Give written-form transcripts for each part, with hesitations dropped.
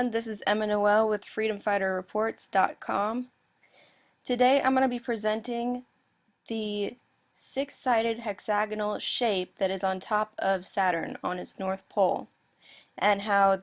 everyone, this is Emma Noelle with freedomfighterreports.com. Today I'm going to be presenting the six-sided hexagonal shape that is on top of Saturn on its north pole, and how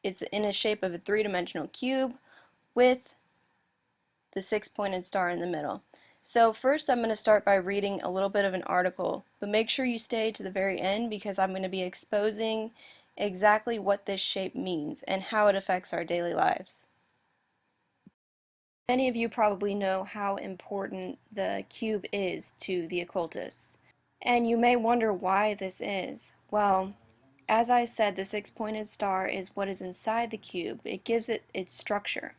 it's in a shape of a three-dimensional cube with the six-pointed star in the middle. So first I'm going to start by reading a little bit of an article, but make sure you stay to the very end because I'm going to be exposing exactly what this shape means and how it affects our daily lives. Many of you probably know how important the cube is to the occultists, and you may wonder why this is. Well, as I said, the six-pointed star is what is inside the cube. It gives it its structure.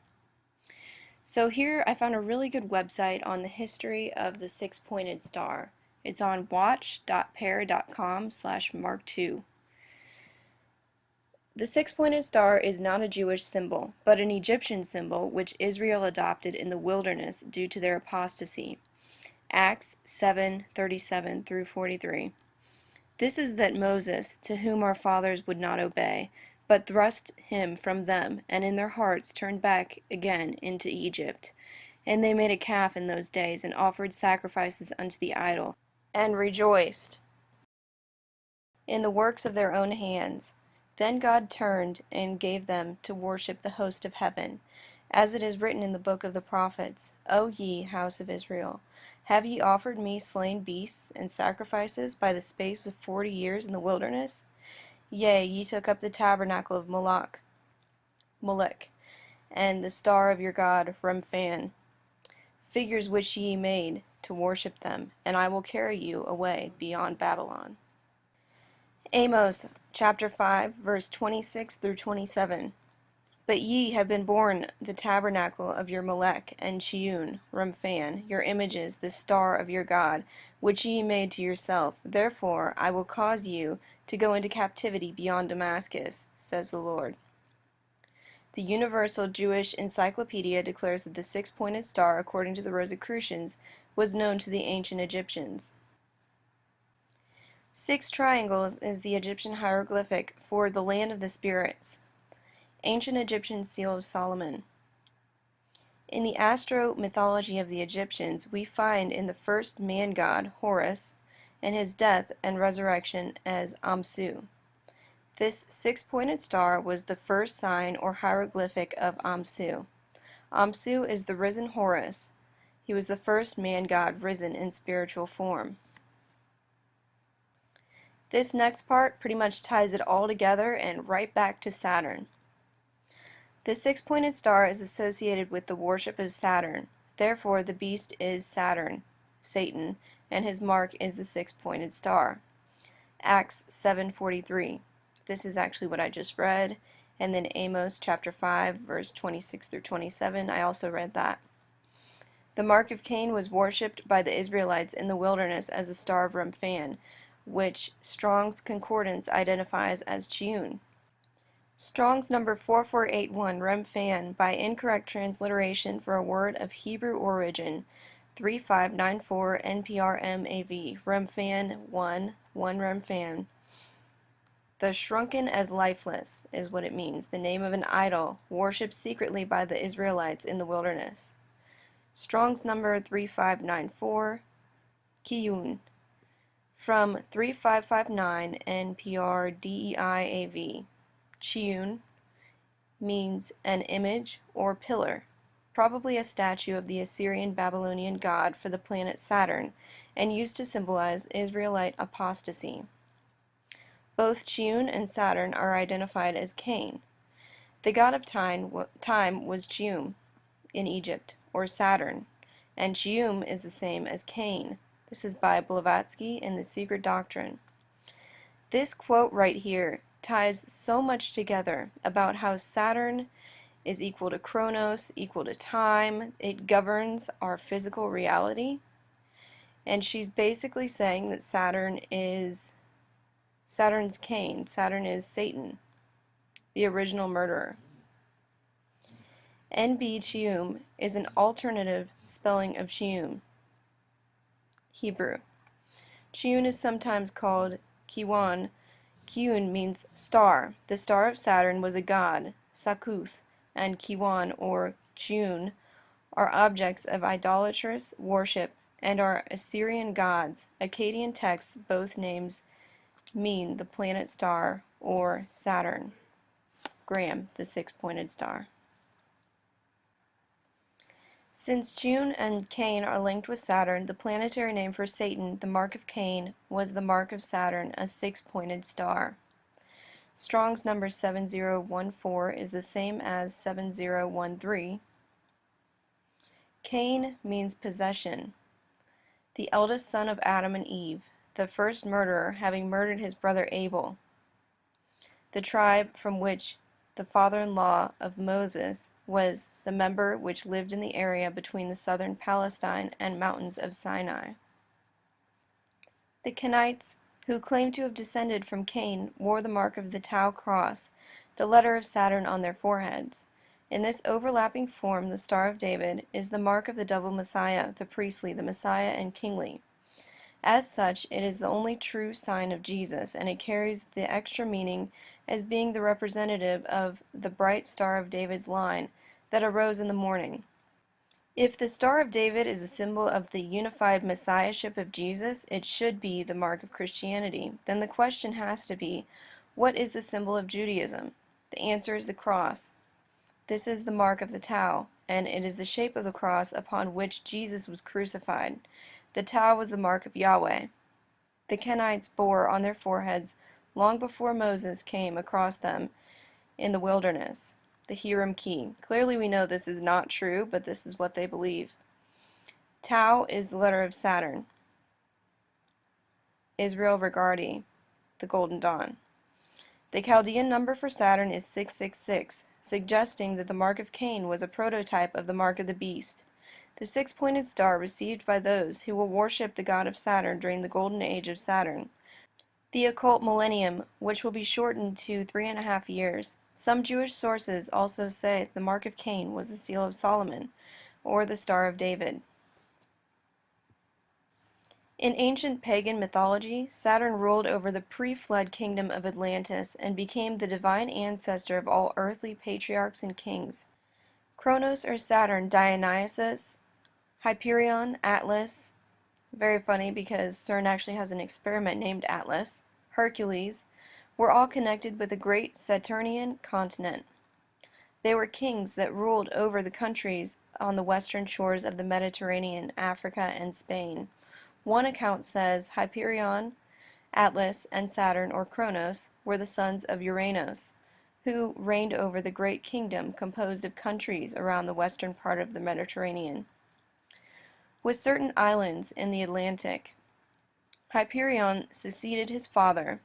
So here I found a really good website on the history of the six-pointed star. It's on watch.pair.com/mark2. The six-pointed star is not a Jewish symbol, but an Egyptian symbol which Israel adopted in the wilderness due to their apostasy. Acts 7:37 through 43. This is that Moses, to whom our fathers would not obey, but thrust him from them, and in their hearts turned back again into Egypt. And they made a calf in those days, and offered sacrifices unto the idol, and rejoiced in the works of their own hands. Then God turned and gave them to worship the host of heaven, as it is written in the book of the prophets, O ye house of Israel, have ye offered me slain beasts and sacrifices by the space of 40 years in the wilderness? Yea, ye took up the tabernacle of Moloch, and the star of your god Remphan, figures which ye made to worship them, and I will carry you away beyond Babylon. Amos chapter 5 verse 26 through 27. But ye have been born the tabernacle of your Molech and Chiun, Remphan, your images, the star of your god, which ye made to yourself. Therefore I will cause you to go into captivity beyond Damascus, says the Lord. The Universal Jewish Encyclopedia declares that the six-pointed star, according to the Rosicrucians, was known to the ancient Egyptians. 6 triangles is the Egyptian hieroglyphic for the land of the spirits. Ancient Egyptian seal of Solomon. In the astro mythology of the Egyptians, we find in the first man god, Horus, and his death and resurrection as Amsu. This six-pointed star was the first sign or hieroglyphic of Amsu. Amsu is the risen Horus. He was the first man god risen in spiritual form. This next part pretty much ties it all together and right back to Saturn. The six-pointed star is associated with the worship of Saturn. Therefore, the beast is Saturn, Satan, and his mark is the six-pointed star. Acts 7:43. This is actually what I just read. And then Amos chapter 5, verse 26 through 27. I also read that. The mark of Cain was worshipped by the Israelites in the wilderness as the star of Remphan, which Strong's Concordance identifies as Chiun. Strong's number 4481, Remphan, by incorrect transliteration for a word of Hebrew origin, 3594 NPRMAV, Remphan 1 Remphan. The shrunken as lifeless is what it means, the name of an idol, worshipped secretly by the Israelites in the wilderness. Strong's number 3594, Kiyun, from 3559 NPRDEIAV. Chiun means an image or pillar, probably a statue of the Assyrian-Babylonian god for the planet Saturn, and used to symbolize Israelite apostasy. Both Chiun and Saturn are identified as Cain. The god of time was Chium in Egypt, or Saturn, and Chium is the same as Cain. This is by Blavatsky in The Secret Doctrine. This quote right here ties so much together about how Saturn is equal to Chronos, equal to time. It governs our physical reality. And she's basically saying that Saturn's Cain. Saturn is Satan, the original murderer. NB Chium is an alternative spelling of Chium, Hebrew. Chiun is sometimes called Kiwan. Kiun means star. The star of Saturn was a god, Sakuth, and Kiwan or June are objects of idolatrous worship and are Assyrian gods. Akkadian texts both names mean the planet star or Saturn. Graham, the six-pointed star. Since June and Cain are linked with Saturn, the planetary name for Satan, the mark of Cain, was the mark of Saturn, a six-pointed star. Strong's number 7014 is the same as 7013. Cain means possession. The eldest son of Adam and Eve, the first murderer, having murdered his brother Abel. The tribe from which the father-in-law of Moses was the member which lived in the area between the southern Palestine and mountains of Sinai. The Kenites, who claimed to have descended from Cain, wore the mark of the Tau cross, the letter of Saturn, on their foreheads. In this overlapping form, the Star of David is the mark of the double Messiah, the priestly, the Messiah, and kingly. As such, it is the only true sign of Jesus, and it carries the extra meaning as being the representative of the bright Star of David's line that arose in the morning. If the Star of David is a symbol of the unified messiahship of Jesus, it should be the mark of Christianity. Then the question has to be, what is the symbol of Judaism? The answer is the cross. This is the mark of the Tau, and it is the shape of the cross upon which Jesus was crucified. The Tau was the mark of Yahweh. The Kenites bore on their foreheads long before Moses came across them in the wilderness the Hiram key. Clearly we know this is not true, but this is what they believe. Tau is the letter of Saturn. Israel Regardi, the Golden Dawn. The Chaldean number for Saturn is 666, suggesting that the mark of Cain was a prototype of the mark of the beast. The six-pointed star received by those who will worship the god of Saturn during the golden age of Saturn. The occult millennium, which will be shortened to 3.5 years. Some Jewish sources also say the mark of Cain was the seal of Solomon, or the Star of David. In ancient pagan mythology, Saturn ruled over the pre-flood kingdom of Atlantis and became the divine ancestor of all earthly patriarchs and kings. Kronos or Saturn, Dionysus, Hyperion, Atlas, very funny because CERN actually has an experiment named Atlas, Hercules, were all connected with a great Saturnian continent. They were kings that ruled over the countries on the western shores of the Mediterranean, Africa, and Spain. One account says Hyperion, Atlas, and Saturn, or Kronos, were the sons of Uranos, who reigned over the great kingdom composed of countries around the western part of the Mediterranean, with certain islands in the Atlantic. Hyperion succeeded his father,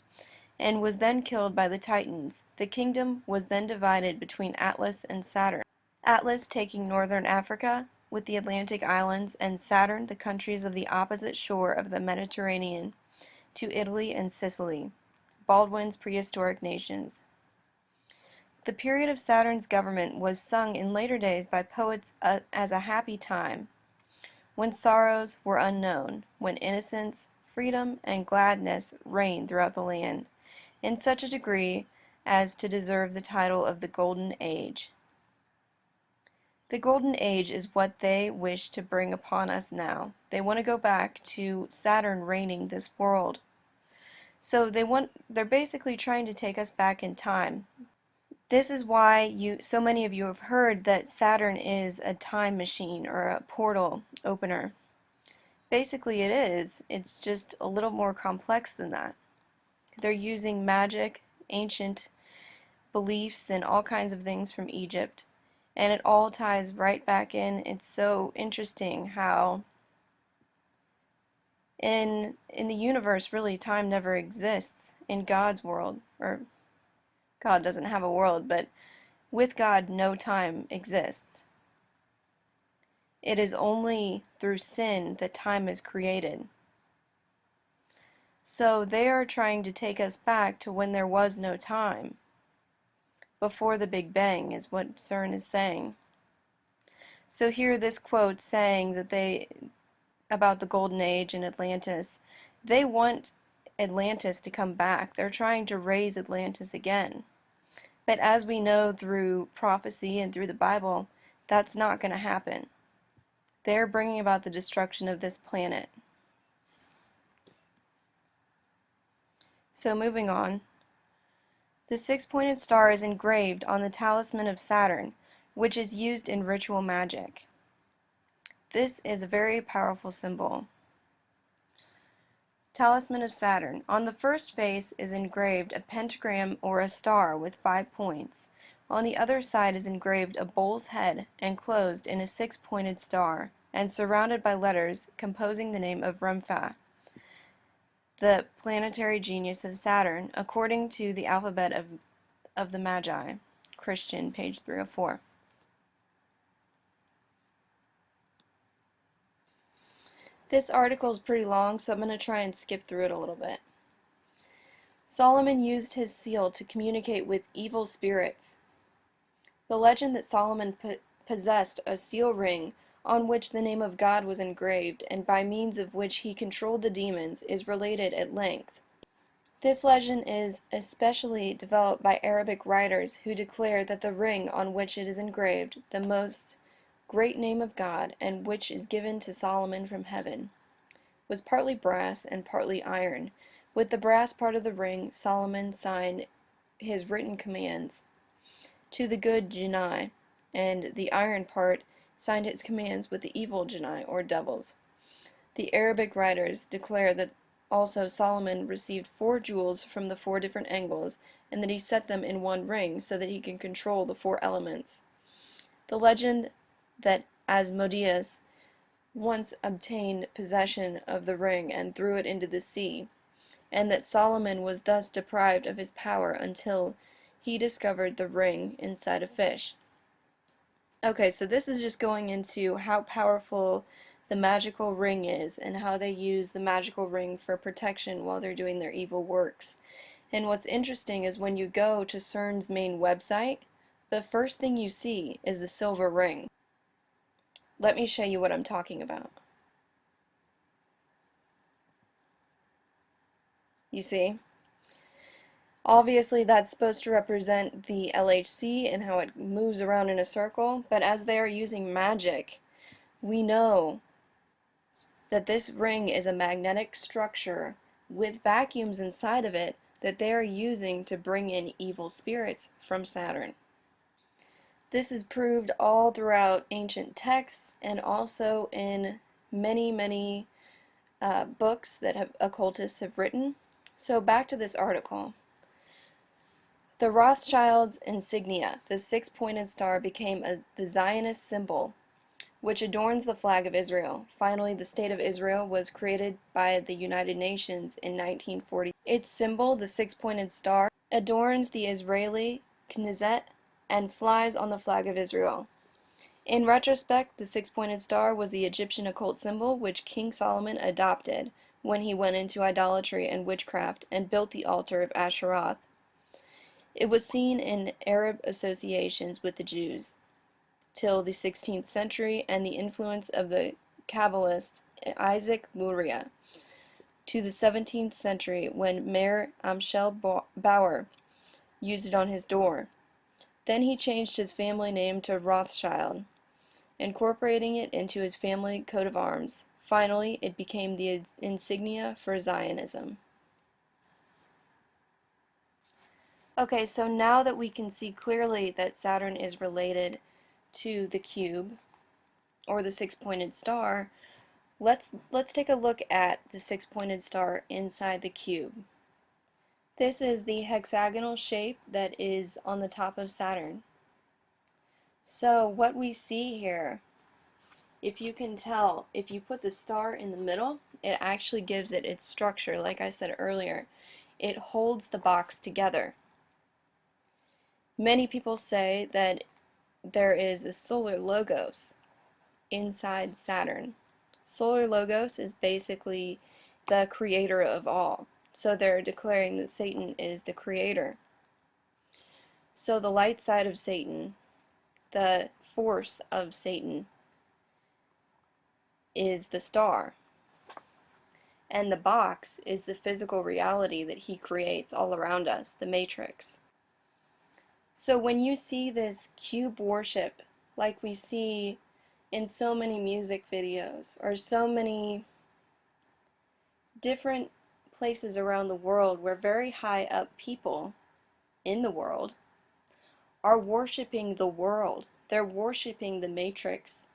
and was then killed by the Titans. The kingdom was then divided between Atlas and Saturn, Atlas taking northern Africa with the Atlantic islands, and Saturn the countries of the opposite shore of the Mediterranean to Italy and Sicily, Baldwin's prehistoric nations. The period of Saturn's government was sung in later days by poets as a happy time, when sorrows were unknown, when innocence, freedom, and gladness reigned throughout the land, in such a degree as to deserve the title of the Golden Age. The Golden Age is what they wish to bring upon us now. They want to go back to Saturn reigning this world. So they're basically trying to take us back in time. This is why so many of you have heard that Saturn is a time machine or a portal opener. Basically it is. It's just a little more complex than that. They're using magic, ancient beliefs, and all kinds of things from Egypt, and it all ties right back in. It's so interesting how in the universe, really, time never exists in God's world, or God doesn't have a world, but with God, no time exists. It is only through sin that time is created. So they are trying to take us back to when there was no time, before the Big Bang, is what CERN is saying. So here this quote saying that about the Golden Age in Atlantis, they want Atlantis to come back. They're trying to raise Atlantis again. But as we know through prophecy and through the Bible, that's not going to happen. They're bringing about the destruction of this planet. So moving on. The six-pointed star is engraved on the talisman of Saturn, which is used in ritual magic. This is a very powerful symbol. Talisman of Saturn. On the first face is engraved a pentagram or a star with 5 points. On the other side is engraved a bull's head enclosed in a six-pointed star and surrounded by letters composing the name of Remphan, the planetary genius of Saturn, according to the alphabet of the Magi. Christian, page 304. This article is pretty long, so I'm going to try and skip through it a little bit. Solomon used his seal to communicate with evil spirits. The legend that Solomon possessed a seal ring on which the name of God was engraved and by means of which he controlled the demons is related at length. This legend is especially developed by Arabic writers who declare that the ring on which it is engraved, the most great name of God, and which is given to Solomon from heaven, was partly brass and partly iron. With the brass part of the ring, Solomon signed his written commands to the good genii, and the iron part signed its commands with the evil genii, or devils. The Arabic writers declare that also Solomon received 4 jewels from the 4 different angles, and that he set them in one ring so that he can control the 4 elements. The legend that Asmodeus once obtained possession of the ring and threw it into the sea, and that Solomon was thus deprived of his power until he discovered the ring inside a fish. Okay, so this is just going into how powerful the magical ring is and how they use the magical ring for protection while they're doing their evil works. And what's interesting is when you go to CERN's main website, the first thing you see is the silver ring. Let me show you what I'm talking about. You see? Obviously that's supposed to represent the LHC and how it moves around in a circle, but as they are using magic, we know that this ring is a magnetic structure with vacuums inside of it that they are using to bring in evil spirits from Saturn. This is proved all throughout ancient texts and also in many books that occultists have written. So back to this article. The Rothschilds' insignia, the six-pointed star, became the Zionist symbol, which adorns the flag of Israel. Finally, the State of Israel was created by the United Nations in 1940. Its symbol, the six-pointed star, adorns the Israeli Knesset and flies on the flag of Israel. In retrospect, the six-pointed star was the Egyptian occult symbol which King Solomon adopted when he went into idolatry and witchcraft and built the altar of Asheroth. It was seen in Arab associations with the Jews till the 16th century and the influence of the Kabbalist Isaac Luria to the 17th century when Mayer Amschel Bauer used it on his door. Then he changed his family name to Rothschild, incorporating it into his family coat of arms. Finally, it became the insignia for Zionism. Okay, so now that we can see clearly that Saturn is related to the cube, or the six-pointed star, let's take a look at the six-pointed star inside the cube. This is the hexagonal shape that is on the top of Saturn. So what we see here, if you can tell, if you put the star in the middle, it actually gives it its structure. Like I said earlier, it holds the box together. Many people say that there is a solar logos inside Saturn. Solar logos is basically the creator of all. So they're declaring that Satan is the creator. So the light side of Satan, the force of Satan, is the star. And the box is the physical reality that he creates all around us, the matrix. So when you see this cube worship, like we see in so many music videos or so many different places around the world where very high up people in the world are worshiping the world. They're worshiping the matrix.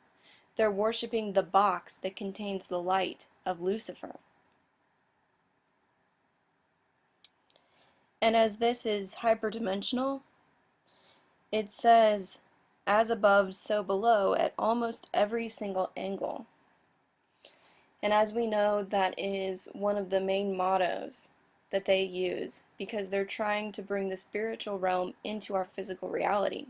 They're worshiping the box that contains the light of Lucifer. And as this is hyperdimensional, it says, as above, so below, at almost every single angle. And as we know, that is one of the main mottos that they use because they're trying to bring the spiritual realm into our physical reality.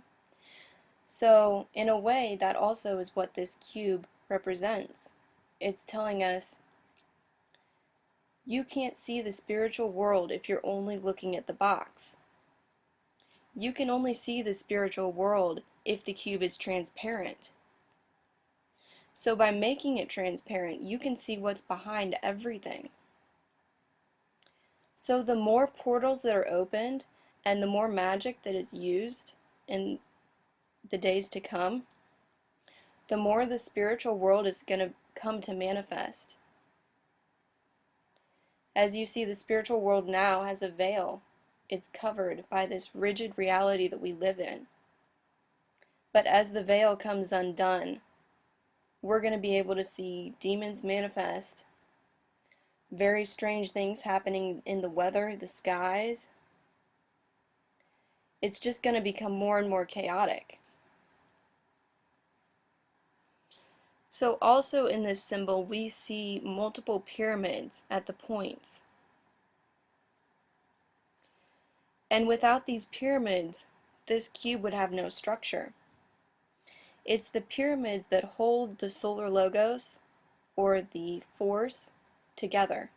So, in a way, that also is what this cube represents. It's telling us you can't see the spiritual world if you're only looking at the box. You can only see the spiritual world if the cube is transparent. So by making it transparent, you can see what's behind everything. So the more portals that are opened and the more magic that is used in the days to come, the more the spiritual world is going to come to manifest. As you see, the spiritual world now has a veil. It's covered by this rigid reality that we live in. But as the veil comes undone, we're going to be able to see demons manifest, very strange things happening in the weather, the skies. It's just going to become more and more chaotic. So also in this symbol, we see multiple pyramids at the points. And without these pyramids, this cube would have no structure. It's the pyramids that hold the solar logos, or the force, together.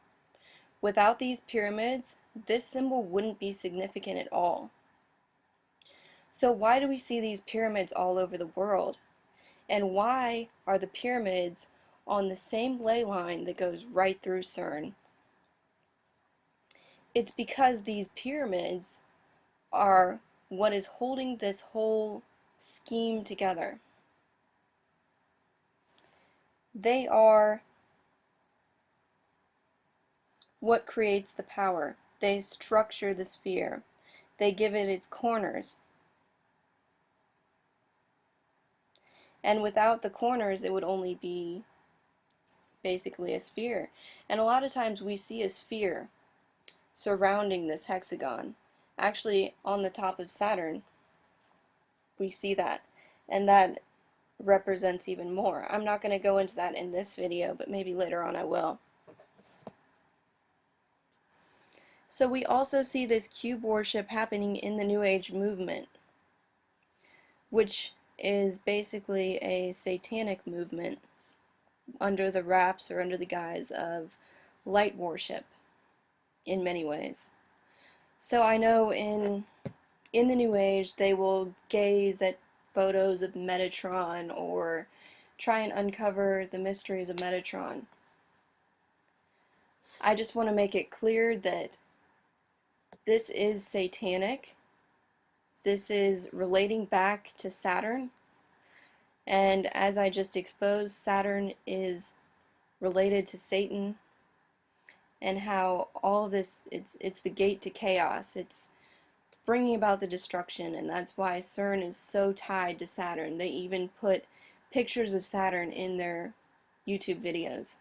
Without these pyramids, this symbol wouldn't be significant at all. So why do we see these pyramids all over the world? And why are the pyramids on the same ley line that goes right through CERN? It's because these pyramids are what is holding this whole scheme together. They are what creates the power. They structure the sphere. They give it its corners. And without the corners, it would only be basically a sphere. And a lot of times we see a sphere surrounding this hexagon. Actually, on the top of Saturn, we see that. And that represents even more. I'm not going to go into that in this video, but maybe later on I will. So we also see this cube worship happening in the New Age movement, which is basically a satanic movement under the wraps or under the guise of light worship in many ways. So I know in the New Age they will gaze at photos of Metatron or try and uncover the mysteries of Metatron. I just want to make it clear that this is satanic. This is relating back to Saturn. And as I just exposed, Saturn is related to Satan, and how all of this, it's the gate to chaos. It's bringing about the destruction, and that's why CERN is so tied to Saturn. They even put pictures of Saturn in their YouTube videos.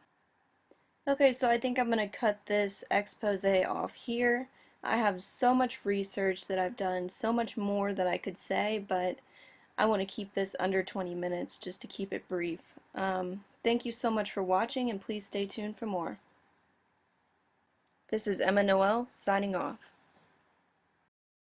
Okay, so I think I'm going to cut this expose off here. I have so much research that I've done, so much more that I could say, but I want to keep this under 20 minutes just to keep it brief. Thank you so much for watching, and please stay tuned for more. This is Emma Noelle, signing off.